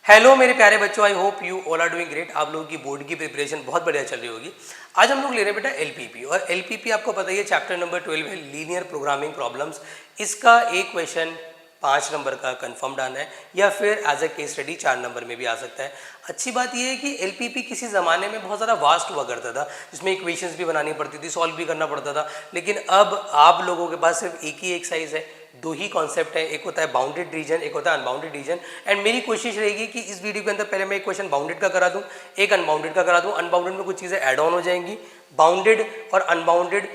Hello मेरे प्यारे बच्चों, I hope you all are doing great. आप लोगों की बोर्ड की प्रिपरेशन बहुत बढ़िया चल रही होगी। आज हम लोग ले रहे हैं बेटा एलपीपी, और एलपीपी आपको पता ही है चैप्टर नंबर 12 है, लीनियर प्रोग्रामिंग प्रॉब्लम्स। इसका एक क्वेश्चन 5 नंबर का कंफर्म आना है, या फिर as a case study 4 number में भी आ सकता है। अच्छी बात यह है कि एलपीपी किसी ज़माने में बहुत ज़्यादा वास्ट हुआ करता था, जिसमें इक्वेशंस भी बनानी पड़ती थी, सॉल्व भी करना पड़ता था। लेकिन अब आप लोगों के पास सिर्फ एक ही एक्सरसाइज है, दो ही कॉन्सेप्ट है, एक होता है बाउंडेड रीजन, एक होता है अनबाउंडेड रीजन। एंड मेरी कोशिश रहेगी कि इस वीडियो के अंदर पहले मैं एक क्वेश्चन बाउंडेड का करा दूं, एक अनबाउंडेड का करा दूं। अनबाउंडेड में कुछ चीज़ें ऐड ऑन हो जाएंगी, बाउंडेड और अनबाउंडेड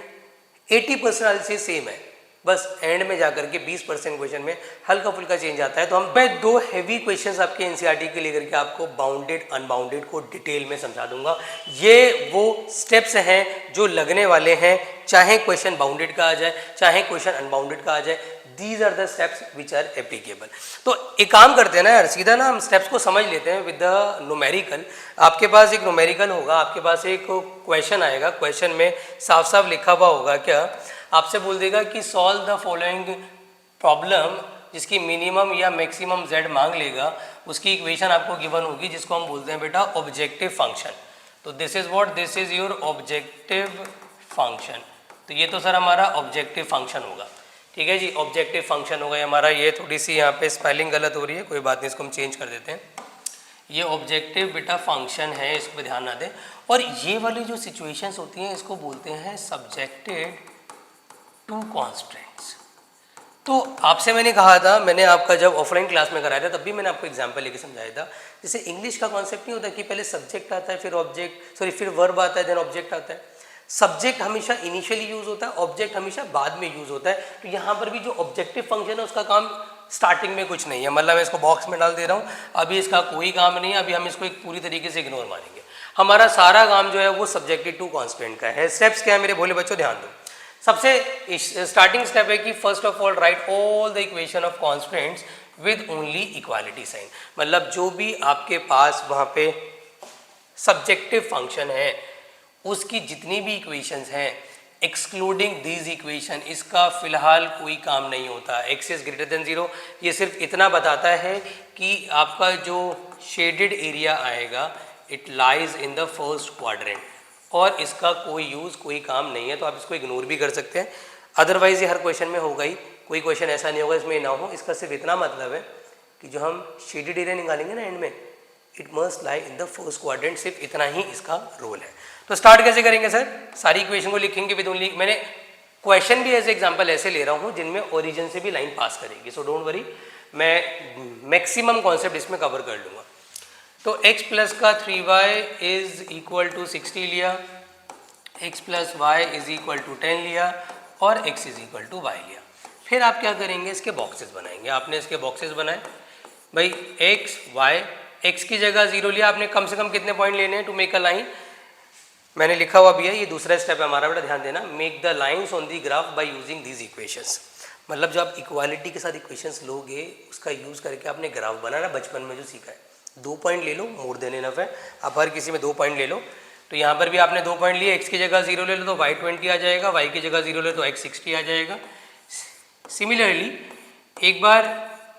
80% से सेम है, बस एंड में जाकर के 20% क्वेश्चन में हल्का फुल्का चेंज आता है। तो मैं दो हैवी क्वेश्चंस आपके एनसीईआरटी के लेकर के आपको बाउंडेड अनबाउंडेड को डिटेल में समझा दूंगा। ये वो स्टेप्स हैं जो लगने वाले हैं, चाहे क्वेश्चन बाउंडेड का आ जाए चाहे क्वेश्चन अनबाउंडेड का आ जाए। These are the steps which are applicable. तो एक काम करते हैं ना यार, सीधा ना हम स्टेप्स को समझ लेते हैं विद द न्यूमेरिकल। आपके पास एक न्यूमेरिकल होगा, आपके पास एक क्वेश्चन आएगा, क्वेश्चन में साफ साफ लिखा हुआ होगा, क्या आपसे बोल देगा कि सॉल्व द फॉलोइंग प्रॉब्लम, जिसकी मिनिमम या मैक्सिमम z मांग लेगा, उसकी इक्वेशन आपको गिवन होगी, जिसको हम बोलते हैं बेटा ऑब्जेक्टिव फंक्शन। तो this is what, this is your objective function. तो ये तो सर हमारा ऑब्जेक्टिव फंक्शन होगा, ठीक है जी, ऑब्जेक्टिव फंक्शन होगा हमारा। ये थोड़ी सी यहाँ पे स्पेलिंग गलत हो रही है, कोई बात नहीं, इसको हम चेंज कर देते हैं। ये ऑब्जेक्टिव बेटा फंक्शन है, इस पर ध्यान ना दें। और ये वाली जो सिचुएशंस होती हैं इसको बोलते हैं सब्जेक्टेड टू कॉन्स्टेंट्स। तो आपसे मैंने कहा था, मैंने आपका जब ऑफलाइन क्लास में कराया था तब भी मैंने आपको एग्जांपल लेके समझाया था, जैसे इंग्लिश का कॉन्सेप्ट नहीं होता कि पहले सब्जेक्ट आता है, फिर ऑब्जेक्ट, सॉरी फिर वर्ब आता है, देन ऑब्जेक्ट आता है। सब्जेक्ट हमेशा इनिशियली यूज होता है, ऑब्जेक्ट हमेशा बाद में यूज होता है। तो यहाँ पर भी जो ऑब्जेक्टिव फंक्शन है उसका काम स्टार्टिंग में कुछ नहीं है, मतलब मैं इसको बॉक्स में डाल दे रहा हूँ, अभी इसका कोई काम नहीं है, अभी हम इसको एक पूरी तरीके से इग्नोर मानेंगे। हमारा सारा काम जो है वो सब्जेक्टेड टू कॉन्स्टेंट का है। स्टेप्स क्या है मेरे भोले बच्चों, ध्यान दो। सबसे स्टार्टिंग स्टेप है कि first of all write all the equation of constants with only equality sign. मतलब जो भी आपके पास वहाँ पे सब्जेक्टिव फंक्शन है उसकी जितनी भी इक्वेशंस हैं एक्सक्लूडिंग दीज इक्वेशन, इसका फिलहाल कोई काम नहीं होता। एक्स इज ग्रेटर देन 0 ये सिर्फ इतना बताता है कि आपका जो शेडेड एरिया आएगा it lies in the first quadrant, और इसका कोई यूज़ कोई काम नहीं है, तो आप इसको इग्नोर भी कर सकते हैं। अदरवाइज ये हर क्वेश्चन में होगा ही, कोई क्वेश्चन ऐसा नहीं होगा इसमें ना हो। इसका सिर्फ इतना मतलब है कि जो हम शेडेड एरिया निकालेंगे ना एंड में, it must lie in the first quadrant, सिर्फ इतना ही इसका रोल है। तो स्टार्ट कैसे करेंगे सर, सारी इक्वेशन को लिखेंगे विद ओनली, मैंने क्वेश्चन भी ऐसे एग्जांपल ऐसे ले रहा हूँ जिनमें ओरिजिन से भी लाइन पास करेगी, सो डोंट वरी, मैं मैक्सिमम कॉन्सेप्ट इसमें कवर कर लूँगा। तो x प्लस का 3y इज इक्वल टू 60 लिया, x plus y is equal to 10 लिया, और x is equal to y लिया। फिर आप क्या करेंगे, इसके बॉक्सेस बनाएंगे। आपने इसके बॉक्सेस बनाए भाई, x y, x की जगह 0 लिया, आपने कम से कम कितने पॉइंट लेने हैं टू मेक अ लाइन, मैंने लिखा हुआ भी है, ये दूसरा स्टेप है हमारा, बेटा ध्यान देना। Make the lines on the graph by using these equations. मतलब जब आप इक्वालिटी के साथ इक्वेशंस लोगे उसका यूज़ करके आपने ग्राफ बनाना, बचपन में जो सीखा है। 2 पॉइंट ले लो, मोर देन इनफ है, आप हर किसी में 2 पॉइंट ले लो। तो यहाँ पर भी आपने 2 पॉइंट लिए, x की जगह 0 ले लो तो y 20 आ जाएगा, y की जगह 0 ले तो x 60 आ जाएगा। सिमिलरली एक बार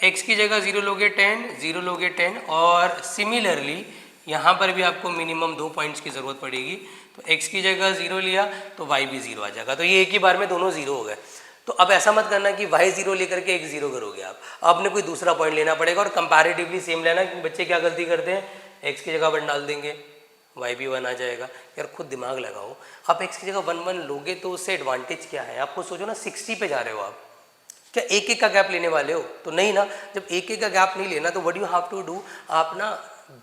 x की जगह 0 लोगे 10, 0 लोगे 10, और सिमिलरली यहाँ पर भी आपको मिनिमम 2 पॉइंट्स की ज़रूरत पड़ेगी। तो x की जगह 0 लिया तो y भी 0 आ जाएगा। तो ये एक ही बार में दोनों 0 हो गए। तो अब ऐसा मत करना कि y 0 लेकर के x 0 करोगे आप, आपने कोई दूसरा पॉइंट लेना पड़ेगा, और कंपैरेटिवली सेम लेना। कि बच्चे क्या गलती करते हैं, x की जगह 1 डाल देंगे, y भी 1 आ जाएगा। यार खुद दिमाग लगाओ, आप x की जगह 1 1 लोगे तो उससे एडवांटेज क्या है, आपको सोचो ना, 60 पे जा रहे हो आप, क्या एक एक का गैप लेने वाले हो? तो नहीं ना, जब एक एक का गैप नहीं लेना तो what you have to do, आप ना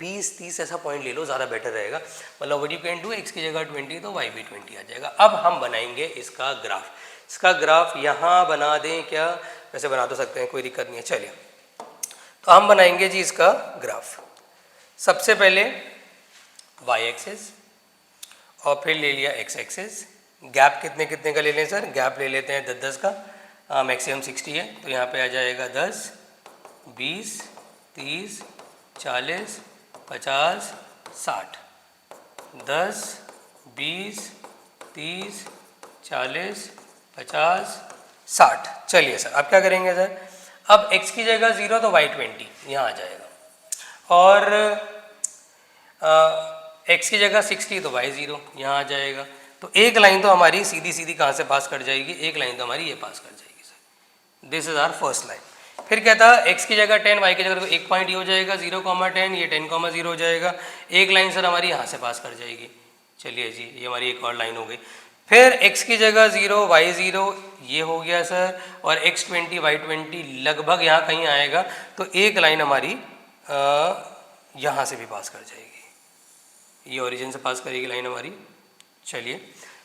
20-30 ऐसा पॉइंट ले लो, ज़्यादा बेटर रहेगा। मतलब what you can do, x की जगह 20 तो y भी 20 आ जाएगा। अब हम बनाएंगे इसका ग्राफ। इसका ग्राफ यहाँ बना दें क्या, वैसे बना तो सकते हैं, कोई दिक्कत नहीं है। चलिए तो हम बनाएंगे जी इसका ग्राफ। सबसे पहले y एक्सिस और फिर ले लिया x एक्सिस। गैप कितने कितने का ले लें सर, गैप ले लेते हैं 10-10 का, मैक्सिमम 60 है, तो यहाँ पे आ जाएगा 10, 20, 30, 40, 50, 60, 10, 20, 30, 40, 50, 60। चलिए सर अब क्या करेंगे सर, अब x की जगह 0 तो y 20 यहाँ आ जाएगा, और x की जगह 60 तो y 0 यहाँ आ जाएगा। तो एक लाइन तो हमारी सीधी सीधी कहाँ से पास कर जाएगी, एक लाइन तो हमारी ये पास कर जाएगी sir. This is our first line. फिर क्या था, x की जगह 10, y की जगह तो एक पॉइंट ये हो जाएगा 0,10, ये 10,0 हो जाएगा। एक लाइन सर हमारी यहाँ से पास कर जाएगी। चलिए जी, ये हमारी एक और लाइन हो गई। फिर x की जगह 0, y 0 ये हो गया सर, और x 20, y 20 लगभग यहाँ कहीं आएगा। तो एक लाइन हमारी यहाँ से भी पास कर जाएगी, ये ओरिजिन से पास करेगी लाइन हमारी। चलिए,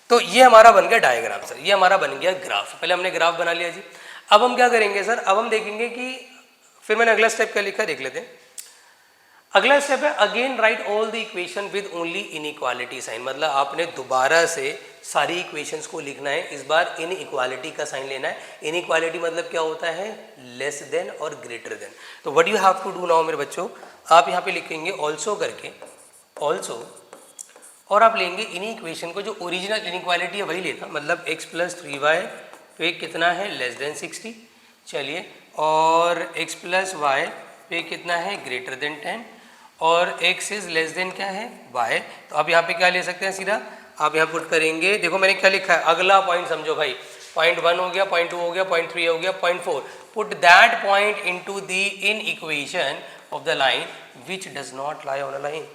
तो ये हमारा बन गया डायग्राम सर, ये हमारा बन गया ग्राफ। पहले हमने ग्राफ बना लिया जी। अब हम क्या करेंगे सर, अब हम देखेंगे कि फिर मैंने अगला स्टेप क्या लिखा देख लेते हैं। अगला स्टेप है again write all the equation with only inequality sign. मतलब आपने दोबारा से सारी इक्वेशंस को लिखना है, इस बार इनइक्वालिटी का साइन लेना है। इनइक्वालिटी मतलब क्या होता है, लेस देन और ग्रेटर देन। तो what you have to do now मेरे बच्चों, आप यहाँ पे लिखेंगे ऑल्सो करके, ऑल्सो, और आप लेंगे इन इक्वेशन को जो ओरिजिनल इनइक्वालिटी है वही लेना। मतलब x + 3y पे कितना है, लेस देन 60। चलिए, और x + y पे कितना है, ग्रेटर देन 10, और x इज लेस देन क्या है, y। तो आप यहाँ पे क्या ले सकते हैं, सीधा आप यहाँ पुट करेंगे। देखो मैंने क्या लिखा है, अगला पॉइंट समझो भाई, पॉइंट 1 हो गया, पॉइंट 2 हो गया, पॉइंट 3 हो गया, point 4। Put that point into the in equation of the line which does not lie on a line.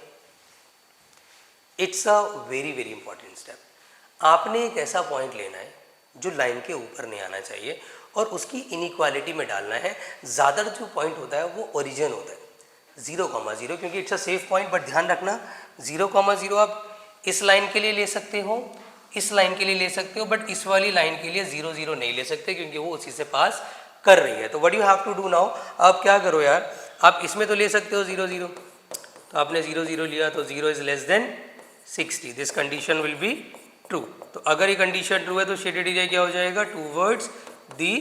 It's a very very important step. आपने एक ऐसा पॉइंट लेना है जो लाइन के ऊपर नहीं आना चाहिए और उसकी इनइक्वालिटी में डालना है। ज़्यादातर जो पॉइंट होता है वो ओरिजिन होता है 0,0, क्योंकि it's a safe point. But ध्यान रखना 0,0 आप इस लाइन के लिए ले सकते हो, इस लाइन के लिए ले सकते हो, बट इस वाली लाइन के लिए 0, 0 नहीं ले सकते क्योंकि वो उसी से पास कर रही है। तो what you have to do now, आप क्या करो यार, आप इसमें तो ले सकते हो 0, 0, तो आपने 0, 0 लिया तो 0 is less then 60, this condition will be true. तो अगर ये कंडीशन ट्रू है तो शेडेड एरिया क्या हो जाएगा, टूवर्ड्स दी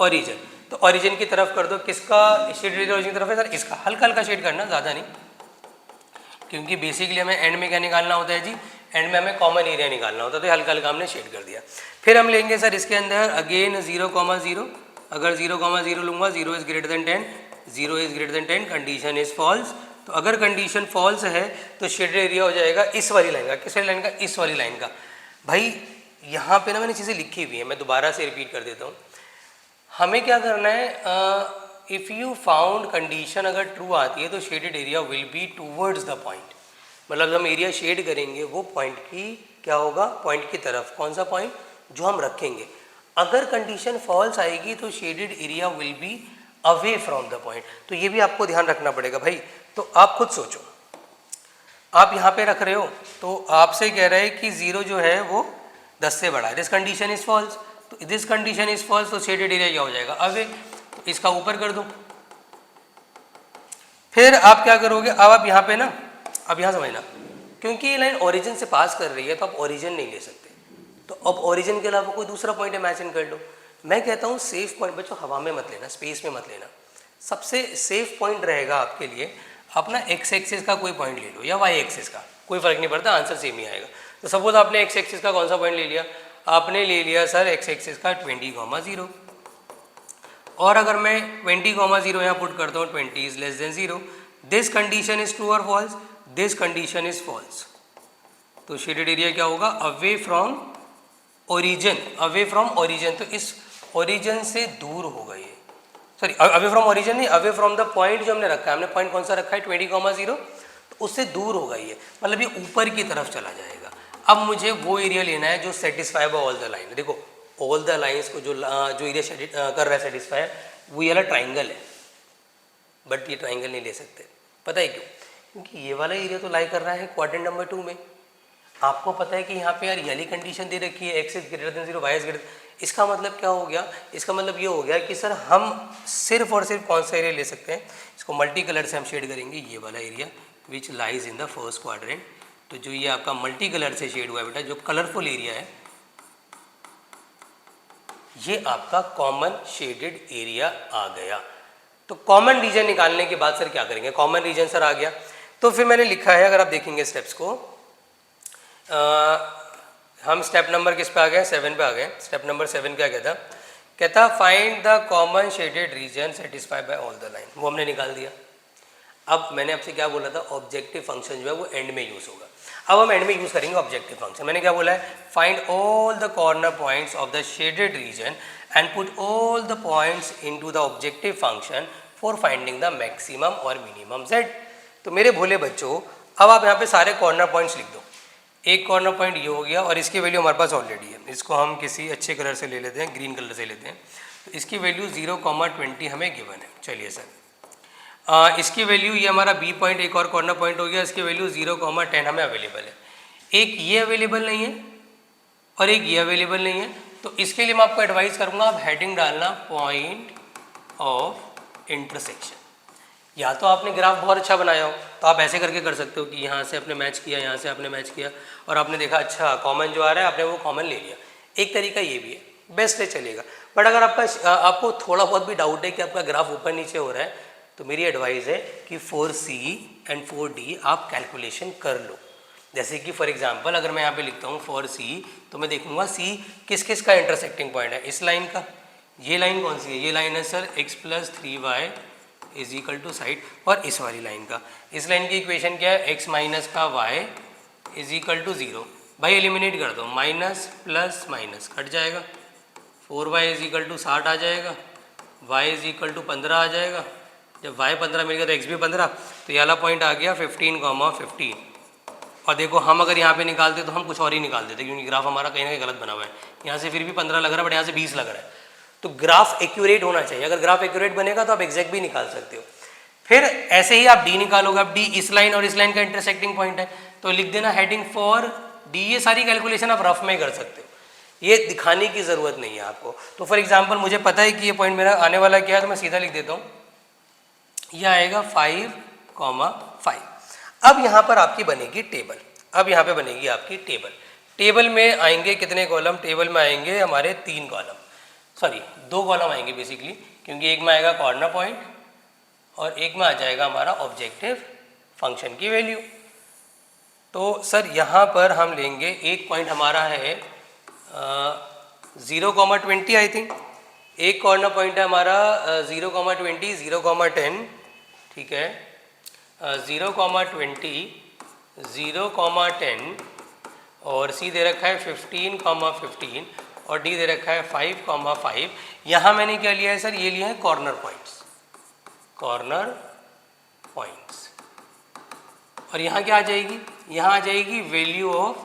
ओरिजिन। तो ओरिजिन की तरफ कर दो, किसका शेडेड एरिया ओरिजिन की तरफ है सर, इसका। हल्का हल्का शेड करना, ज़्यादा नहीं, क्योंकि बेसिकली हमें एंड में क्या निकालना होता है जी, एंड में हमें कॉमन एरिया निकालना होता है। तो हल्का हल्का हमने शेड कर दिया। फिर हम लेंगे सर इसके अंदर अगेन 0,0, अगर 0,0 लूँगा, 0 is greater than 10, 0 is greater than 10, condition is false. तो अगर कंडीशन फॉल्स है तो शेडेड एरिया हो जाएगा इस वाली लाइन का। किस वाली लाइन का, इस वाली लाइन का। भाई यहाँ पे ना मैंने चीज़ें लिखी हुई है, मैं दोबारा से रिपीट कर देता हूँ। हमें क्या करना है, इफ़ यू फाउंड कंडीशन अगर ट्रू आती है तो shaded area will be towards the point. मतलब हम एरिया शेड करेंगे वो पॉइंट की क्या होगा, पॉइंट की तरफ। कौन सा पॉइंट, जो हम रखेंगे। अगर कंडीशन फॉल्स आएगी तो shaded area will be away from the point. तो ये भी आपको ध्यान रखना पड़ेगा भाई। तो आप खुद सोचो, आप यहाँ पे रख रहे हो तो आपसे कह रहा है कि 0 जो है वो 10 से बड़ा है, दिस कंडीशन इज फॉल्स। तो दिस कंडीशन इज फॉल्स, तो शेडेड एरिया क्या हो जाएगा, अवे। तो इसका ऊपर कर दो। फिर आप क्या करोगे, अब आप यहाँ पे ना, अब यहाँ समझना, क्योंकि ये लाइन ओरिजिन से पास कर रही है तो आप ओरिजिन नहीं ले सकते। तो अब ओरिजिन के अलावा कोई दूसरा पॉइंट इमेजिन कर लो। मैं कहता हूँ सेफ पॉइंट बच्चों हवा में मत लेना, स्पेस में मत लेना। सबसे सेफ पॉइंट रहेगा आपके लिए अपना एक्स एक्सिस का कोई पॉइंट ले लो या वाई एक्सिस का, कोई फर्क नहीं पड़ता, आंसर सेम ही आएगा। तो सपोज आपने एक्स एक्सिस का कौन सा पॉइंट ले लिया, आपने ले लिया सर एक्स एक्सिस का 20,0, और अगर मैं 20,0 यहाँ पुट करता हूँ, 20 is less than 0, this condition is true और false, this condition is false. तो शेडेड एरिया क्या होगा, away from origin, away from origin. तो इस ओरिजिन से दूर होगा ये, सॉरी अवे फ्रॉम ओरिजिन नहीं, अवे फ्रॉम द पॉइंट जो हमने रखा है, हमने पॉइंट कौन सा रखा है 20,0, तो उससे दूर होगा ये, मतलब ये ऊपर की तरफ चला जाएगा। अब मुझे वो एरिया लेना है जो satisfy by all the line. देखो ऑल द लाइन्स को जो एरिया कर रहा है सेटिस्फाई, वो ये वाला ट्राइंगल है, बट ये ट्राइंगल नहीं ले सकते। पता है क्यों, क्योंकि ये वाला एरिया तो लाई कर रहा है क्वाड्रेंट नंबर 2 में। आपको पता है कि यहाँ पे यार ये कंडीशन दे रखी है, x is greater than 0, y is greater. इसका मतलब क्या हो गया, इसका मतलब ये हो गया कि सर हम सिर्फ और सिर्फ कौन सा एरिया ले सकते हैं, इसको मल्टी कलर से हम शेड करेंगे, ये वाला area which lies in the first quadrant. तो जो ये आपका मल्टी कलर से शेड हुआ है बेटा, जो कलरफुल एरिया है, ये आपका कॉमन शेडेड एरिया आ गया। तो कॉमन रीजन निकालने के बाद सर क्या करेंगे, कॉमन रीजन सर आ गया। तो फिर मैंने लिखा है, अगर आप देखेंगे स्टेप्स को, हम स्टेप नंबर किस पे आ गए, 7 पे आ गए। स्टेप नंबर 7 क्या कहता, कहता find the common shaded region satisfied by all the line, वो हमने निकाल दिया। अब मैंने आपसे क्या बोला था, ऑब्जेक्टिव फंक्शन जो है वो एंड में यूज़ होगा। अब हम एंड में यूज़ करेंगे ऑब्जेक्टिव फंक्शन। मैंने क्या बोला है, find all the corner points of the shaded region and put all the points into the objective function for finding the maximum और मिनिमम z। तो मेरे भोले बच्चों, अब आप यहाँ पे सारे कॉर्नर पॉइंट्स लिख दो। एक कॉर्नर पॉइंट ये हो गया और इसकी वैल्यू हमारे पास ऑलरेडी है, इसको हम किसी अच्छे कलर से ले लेते हैं, ग्रीन कलर से लेते हैं। तो इसकी वैल्यू 0,20 हमें गिवन है। चलिए सर, इसकी वैल्यू ये हमारा बी पॉइंट एक और कॉर्नर पॉइंट हो गया, इसकी वैल्यू 0,10 हमें अवेलेबल है। एक ये अवेलेबल नहीं है और एक ये अवेलेबल नहीं है, तो इसके लिए मैं आपको एडवाइस करूँगा आप हेडिंग डालना पॉइंट ऑफ इंटरसेक्शन। या तो आपने ग्राफ बहुत अच्छा बनाया हो तो आप ऐसे करके कर सकते हो कि यहाँ से आपने मैच किया, यहाँ से आपने मैच किया और आपने देखा अच्छा कॉमन जो आ रहा है आपने वो कॉमन ले लिया। एक तरीका ये भी है, बेस्ट है, चलेगा। बट अगर आपको थोड़ा बहुत भी डाउट है कि आपका ग्राफ ऊपर नीचे हो रहा है, तो मेरी एडवाइस है कि 4C एंड 4D आप कैलकुलेशन कर लो। जैसे कि फॉर एग्जांपल अगर मैं यहाँ पे लिखता हूँ 4C, तो मैं देखूंगा C किस किस का इंटरसेक्टिंग पॉइंट है। इस लाइन का, ये लाइन कौन सी है, ये लाइन है sir x + 3y is equal to side, और इस वाली लाइन का, इस लाइन की इक्वेशन क्या है, x माइनस का y इज इक्वल टू 0। भाई एलिमिनेट कर दो, माइनस प्लस माइनस कट जाएगा, 4y इज इक्वल टू 60 आ जाएगा, y इज इक्वल टू 15 आ जाएगा। जब y 15 मिल गया तो x भी 15, तो ये वाला पॉइंट आ गया 15,15। और देखो हम अगर यहाँ पे निकालते तो हम कुछ और ही निकाल देते, क्योंकि ग्राफ हमारा कहीं ना कहीं गलत बना हुआ है। यहाँ से फिर भी 15 लग रहा है बट यहाँ से 20 लग रहा है, तो ग्राफ एक्यूरेट होना चाहिए। अगर ग्राफ एक्यूरेट बनेगा तो आप एग्जैक्ट भी निकाल सकते हो। फिर ऐसे ही आप डी निकालोगे, अब डी इस लाइन और इस लाइन का इंटरसेक्टिंग पॉइंट है, तो लिख देना हेडिंग फॉर डी। ये सारी कैलकुलेशन आप रफ में कर सकते हो, ये दिखाने की ज़रूरत नहीं है आपको। तो फॉर एग्जाम्पल मुझे पता है कि ये पॉइंट मेरा आने वाला क्या है, तो मैं सीधा लिख देता हूँ, यह आएगा 5,5। अब यहाँ पर आपकी बनेगी टेबल। अब यहाँ पे बनेगी आपकी टेबल। टेबल में आएंगे कितने कॉलम, टेबल में आएंगे हमारे 3 कॉलम, सॉरी 2 कॉलम आएंगे बेसिकली, क्योंकि एक में आएगा कॉर्नर पॉइंट और एक में आ जाएगा हमारा ऑब्जेक्टिव फंक्शन की वैल्यू। तो सर यहाँ पर हम लेंगे एक पॉइंट हमारा है 0,20 आई थिंक, एक कॉर्नर पॉइंट है हमारा 0,20, 0,10, ठीक है, 0,20, 0,10 और सी दे रखा है 15,15 और डी दे रखा है 5,5। यहाँ मैंने क्या लिया है सर, ये लिया है कॉर्नर पॉइंट्स, कॉर्नर पॉइंट्स। और यहाँ क्या आ जाएगी, यहाँ आ जाएगी वैल्यू ऑफ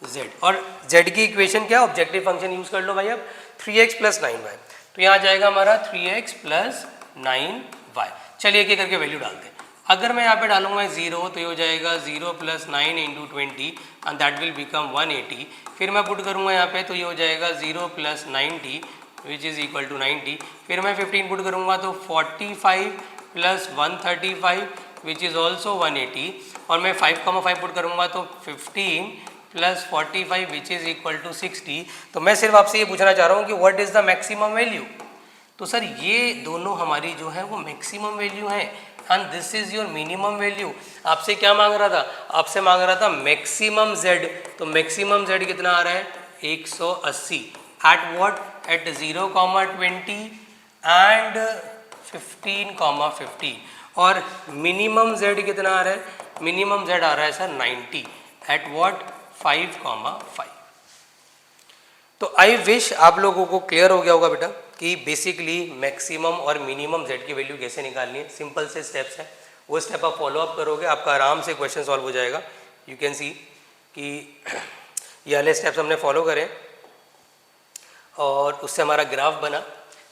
z, और z की इक्वेशन क्या है, ऑब्जेक्टिव फंक्शन यूज कर लो भाई अब, 3x + 9y। तो यहाँ आ जाएगा हमारा 3x + 9y। चलिए एक एक करके वैल्यू डालते हैं। अगर मैं यहाँ पे डालूंगा 0, तो ये हो जाएगा 0 + 9 × 20 एंड दैट विल बिकम 180। फिर मैं पुट करूँगा यहाँ पे, तो ये हो जाएगा 0 + 90 विच इज़ इक्वल टू 90। फिर मैं 15 पुट करूँगा तो 45 + 135 विच इज़ ऑल्सो 180। और मैं 5,5 पुट करूँगा तो 15 + 45 विच इज़ इक्वल टू 60। तो मैं सिर्फ आपसे ये पूछना चाह रहा हूँ कि what is the maximum value. तो सर ये दोनों हमारी जो है वो मैक्सिमम वैल्यू है and this is your minimum value. आपसे क्या मांग रहा था, आपसे मांग रहा था मैक्सिमम z। तो मैक्सिमम z कितना आ रहा है, 180 एट व्हाट, एट 0,20 एंड 15,15। और मिनिमम z कितना आ रहा है, मिनिमम z आ रहा है सर 90 एट व्हाट, 5,5। तो आई विश आप लोगों को क्लियर हो गया होगा बेटा कि बेसिकली मैक्सिमम और मिनिमम z की वैल्यू कैसे निकालनी है। सिंपल से स्टेप्स हैं, वो स्टेप आप फॉलो अप करोगे, आपका आराम से क्वेश्चन सॉल्व हो जाएगा। यू कैन सी कि ये वाले स्टेप्स हमने फॉलो करें और उससे हमारा ग्राफ बना।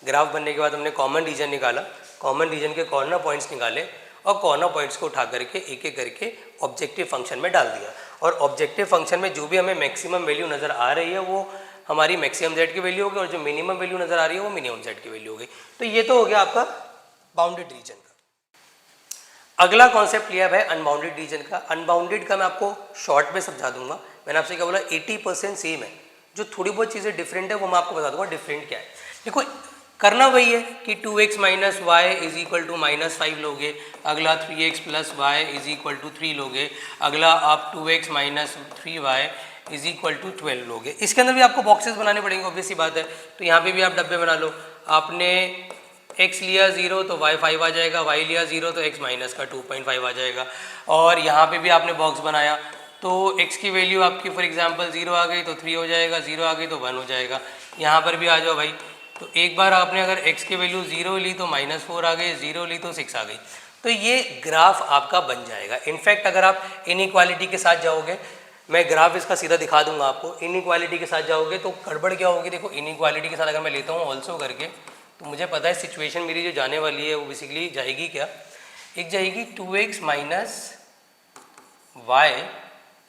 ग्राफ बनने के बाद हमने कॉमन रीजन निकाला, कॉमन रीजन के कॉर्नर पॉइंट्स निकाले और कॉर्नर पॉइंट्स को उठा करके एक एक करके ऑब्जेक्टिव फंक्शन में डाल दिया। और ऑब्जेक्टिव फंक्शन में जो भी हमें मैक्सिमम वैल्यू नज़र आ रही है वो हमारी मैक्सिमम z की वैल्यू होगी और जो मिनिमम वैल्यू नज़र आ रही है वो मिनिमम z की वैल्यू होगी। तो ये तो हो गया आपका बाउंडेड रीजन का। अगला कॉन्सेप्ट लिया है अनबाउंडेड रीजन का। अनबाउंडेड का मैं आपको शॉर्ट में समझा दूंगा। मैंने आपसे क्या बोला, 80% सेम है, जो थोड़ी बहुत चीज़ें डिफरेंट है वो मैं आपको बता दूंगा डिफरेंट क्या है। देखो करना वही है कि 2x - y is equal to -5 लोगे, अगला 3x + y is equal to 3 लोगे, अगला आप 2x - 3y is equal to 12 लोगे। इसके अंदर भी आपको बॉक्सेस बनाने पड़ेंगे, ऑब्वियस सी बात है। तो यहाँ पे भी आप डब्बे बना लो। आपने x लिया 0 तो y 5 आ जाएगा, y लिया 0 तो x माइनस का 2.5 आ जाएगा। और यहाँ पे भी आपने बॉक्स बनाया तो x की वैल्यू आपकी फॉर एग्जांपल 0 आ गई तो 3 हो जाएगा, 0 आ गई तो 1 हो जाएगा। यहाँ पर भी आ जाओ भाई, तो एक बार आपने अगर x की वैल्यू 0 ली तो -4 आ गई, 0 ली तो 6 आ गई। तो ये ग्राफ आपका बन जाएगा। इनफैक्ट अगर आप इनइक्वालिटी के साथ जाओगे, मैं ग्राफ इसका सीधा दिखा दूंगा आपको, इनइक्वालिटी के साथ जाओगे तो गड़बड़ क्या होगी, देखो इनइक्वालिटी के साथ अगर मैं लेता हूँ ऑल्सो करके, तो मुझे पता है सिचुएशन मेरी जो जाने वाली है वो बेसिकली जाएगी क्या, एक जाएगी 2x minus y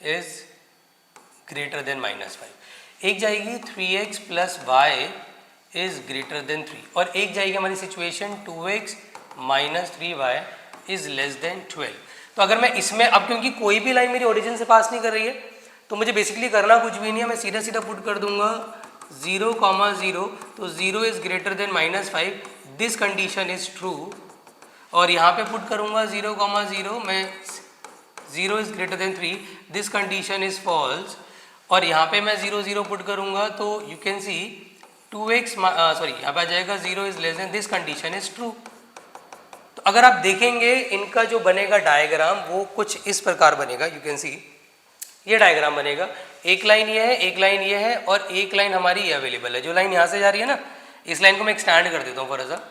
is greater than -5, एक जाएगी 3x plus y is greater than 3, और एक जाएगी हमारी situation 2x minus 3y is less than 12। तो अगर मैं इसमें, अब क्योंकि कोई भी लाइन मेरी ओरिजिन से पास नहीं कर रही है तो मुझे बेसिकली करना कुछ भी नहीं है, मैं सीधा सीधा पुट कर दूंगा 0,0, तो 0 is greater than -5, this condition is true. और यहाँ पे पुट करूंगा 0,0, मैं 0 is greater than 3, this condition is false. और यहाँ पे मैं 0 0 पुट करूंगा तो यू कैन सी 2x यहाँ पे आ जाएगा 0 is less then, this condition is true. तो अगर आप देखेंगे इनका जो बनेगा डायग्राम वो कुछ इस प्रकार बनेगा, यू कैन सी ये डायग्राम बनेगा, एक लाइन ये है, एक लाइन ये है, और एक लाइन हमारी ये अवेलेबल है। जो लाइन यहाँ से जा रही है ना, इस लाइन को मैं एक्सटेंड कर देता हूँ फॉर एग्जाम्पल,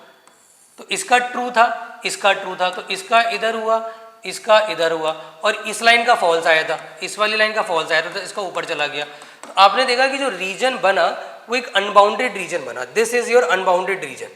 तो इसका ट्रू था, इसका ट्रू था, तो इसका इधर हुआ, इसका इधर हुआ, और इस लाइन का फॉल्स आया था, इस वाली लाइन का फॉल्स आया था, तो इसका ऊपर चला गया। तो आपने देखा कि जो रीजन बना वो एक अनबाउंडेड रीजन बना, this is your unbounded region,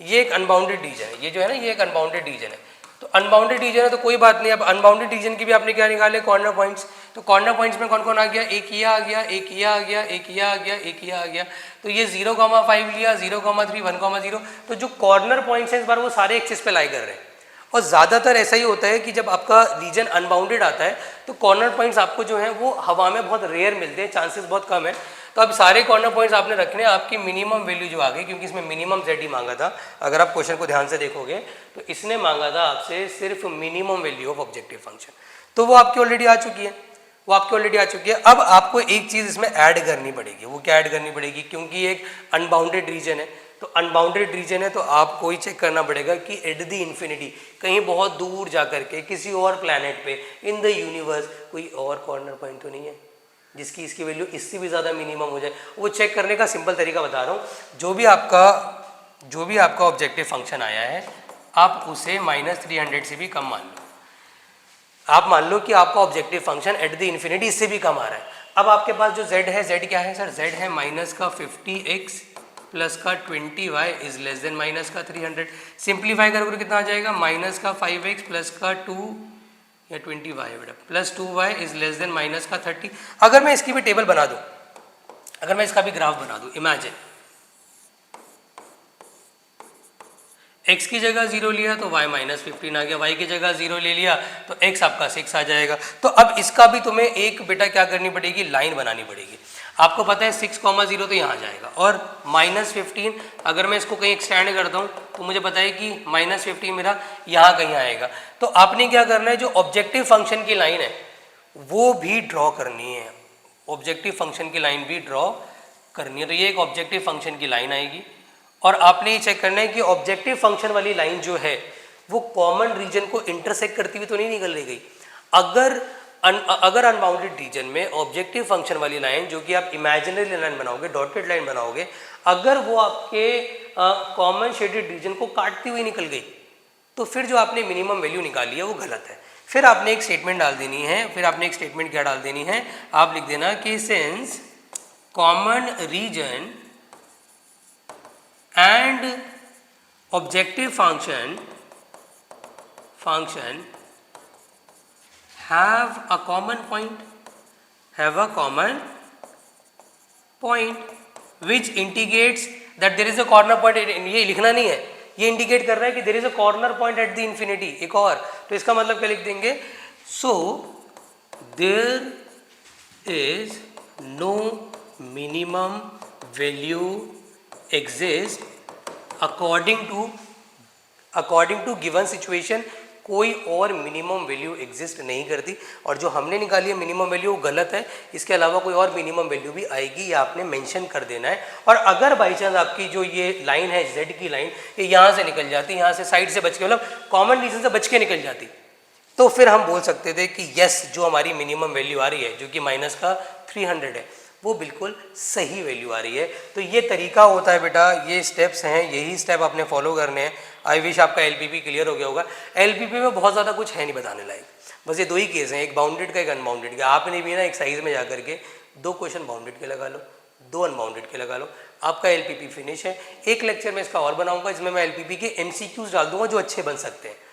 ये एक अनबाउंडेड रीजन है, ये जो है ना ये एक अनबाउंडेड रीजन है। तो अनबाउंडेड रीजन है तो कोई बात नहीं, अब अनबाउंडेड रीजन की भी आपने क्या निकाले, कॉर्नर पॉइंट्स। तो कॉर्नर पॉइंट्स में कौन कौन आ गया, एक ये आ गया, एक ये आ गया, एक ये आ गया, एक ये आ गया। तो ये 0,5 लिया, 0,3, 1,0, तो जो कॉर्नर पॉइंट्स हैं इस बार वो सारे एक्सिस पे लाई कर रहे हैं। और ज़्यादातर ऐसा ही होता है कि जब आपका रीजन अनबाउंडेड आता है तो कॉर्नर पॉइंट्स आपको जो है वो हवा में बहुत रेयर मिलते हैं, चांसेस बहुत कम है। तो अब सारे कॉर्नर पॉइंट्स आपने रखने हैं, आपकी मिनिमम वैल्यू जो आ गई, क्योंकि इसमें मिनिमम जेड ही मांगा था। अगर आप क्वेश्चन को ध्यान से देखोगे तो इसने मांगा था आपसे सिर्फ minimum value of objective function, तो वो आपकी ऑलरेडी आ चुकी है, वो आपकी ऑलरेडी आ चुकी है। अब आपको एक चीज़ इसमें ऐड करनी पड़ेगी, वो क्या ऐड करनी पड़ेगी, क्योंकि एक अनबाउंडेड रीजन है, तो अनबाउंडेड रीजन है तो आपको ही चेक करना पड़ेगा कि एट द इन्फिनिटी, कहीं बहुत दूर जा करके किसी और प्लैनेट पे इन द यूनिवर्स कोई और कॉर्नर पॉइंट तो नहीं है जिसकी इसकी वैल्यू इससे भी ज़्यादा मिनिमम हो जाए। वो चेक करने का सिंपल तरीका बता रहा हूँ, जो भी आपका ऑब्जेक्टिव फंक्शन आया है आप उसे -300 से भी कम मान लो। आप मान लो कि आपका objective function at the infinity इससे भी कम आ रहा है। अब आपके पास जो z है, z क्या है सर, z है माइनस का 50x प्लस का 20y is less then minus का 300। सिंप्लीफाई करोगे कितना आ जाएगा, माइनस का 5x प्लस का 2 या 20y बेटा plus 2y is less then minus का 30। अगर मैं इसकी भी टेबल बना दूं, अगर मैं इसका भी ग्राफ बना दूं, इमेजिन x की जगह 0 लिया तो y -15 आ गया, y की जगह 0 ले लिया तो x आपका 6 आ जाएगा। तो अब इसका भी तुम्हें एक बेटा क्या करनी पड़ेगी, लाइन बनानी पड़ेगी। आपको पता है 6,0 तो यहाँ जाएगा, और -15 अगर मैं इसको कहीं एक्सटेंड करता हूँ तो मुझे पता है कि -15 मेरा यहाँ कहीं आएगा। तो आपने क्या करना है, जो ऑब्जेक्टिव फंक्शन की लाइन है वो भी ड्रॉ करनी है, ऑब्जेक्टिव फंक्शन की लाइन भी ड्रॉ करनी है। तो ये एक ऑब्जेक्टिव फंक्शन की लाइन आएगी, और आपने ये चेक करना है कि ऑब्जेक्टिव फंक्शन वाली लाइन जो है वो कॉमन रीजन को इंटरसेक्ट करती हुई तो नहीं निकल गई। अगर अनबाउंडेड रीजन में ऑब्जेक्टिव फंक्शन वाली लाइन, जो कि आप इमेजिनरी लाइन बनाओगे, डॉटेड लाइन बनाओगे, अगर वो आपके कॉमन शेडेड रीजन को काटती हुई निकल गई तो फिर जो आपने मिनिमम वैल्यू निकाली है वो गलत है। फिर आपने एक स्टेटमेंट डाल देनी है, फिर आपने एक स्टेटमेंट क्या डाल देनी है, आप लिख देना कि since common region and objective function have a common point which indicates that there is a corner point। ये लिखना नहीं है, ये इंडिकेट कर रहा है कि there is a corner point at the infinity। एक और, तो इसका मतलब क्या लिख देंगे, so there is no minimum value exist according to given situation कोई और मिनिमम वैल्यू एग्जिस्ट नहीं करती, और जो हमने निकाली है मिनिमम वैल्यू वो गलत है, इसके अलावा कोई और मिनिमम वैल्यू भी आएगी, ये आपने मेंशन कर देना है। और अगर बाई चांस आपकी जो ये लाइन है z की लाइन, ये यहाँ से निकल जाती, यहाँ से साइड से बच के, मतलब कॉमन रीजन से बच के निकल जाती, तो फिर हम बोल सकते थे कि यस, जो हमारी मिनिमम वैल्यू आ रही है जो कि माइनस का 300 है, वो बिल्कुल सही वैल्यू आ रही है। तो ये तरीका होता है बेटा, ये स्टेप्स हैं, यही स्टेप आपने फॉलो करने हैं। आई विश आपका एलपीपी क्लियर हो गया होगा। एलपीपी में बहुत ज़्यादा कुछ है नहीं बताने लायक, बस ये दो ही केस हैं, एक बाउंडेड का एक अनबाउंडेड का। आपने भी ना एक साइज में जाकर के 2 क्वेश्चन बाउंडेड के लगा लो, 2 अनबाउंडेड के लगा लो, आपका एलपीपी फिनिश है। एक लेक्चर में इसका और बनाऊंगा, इसमें मैं एलपीपी के एमसीक्यूज डाल दूंगा जो अच्छे बन सकते हैं,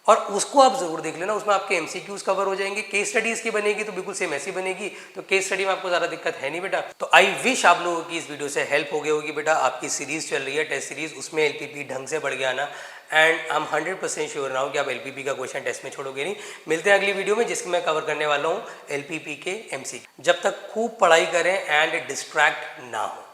और उसको आप जरूर देख लेना, उसमें आपके एमसीक्यूज कवर हो जाएंगे। केस स्टडी इसकी बनेगी तो बिल्कुल सेम ऐसी बनेगी, तो केस स्टडी में आपको ज़्यादा दिक्कत है नहीं बेटा। तो आई विश आप लोगों की इस वीडियो से हेल्प हो गई होगी बेटा। आपकी सीरीज चल रही है टेस्ट सीरीज, उसमें एलपीपी ढंग से बढ़ गया ना, एंड आई एम 100% श्योर ना हो कि आप एलपीपी का क्वेश्चन टेस्ट में छोड़ोगे नहीं। मिलते हैं अगली वीडियो में जिसमें मैं कवर करने वाला हूँ एलपीपी के एमसीक्यू। जब तक खूब पढ़ाई करें एंड डिस्ट्रैक्ट ना हो।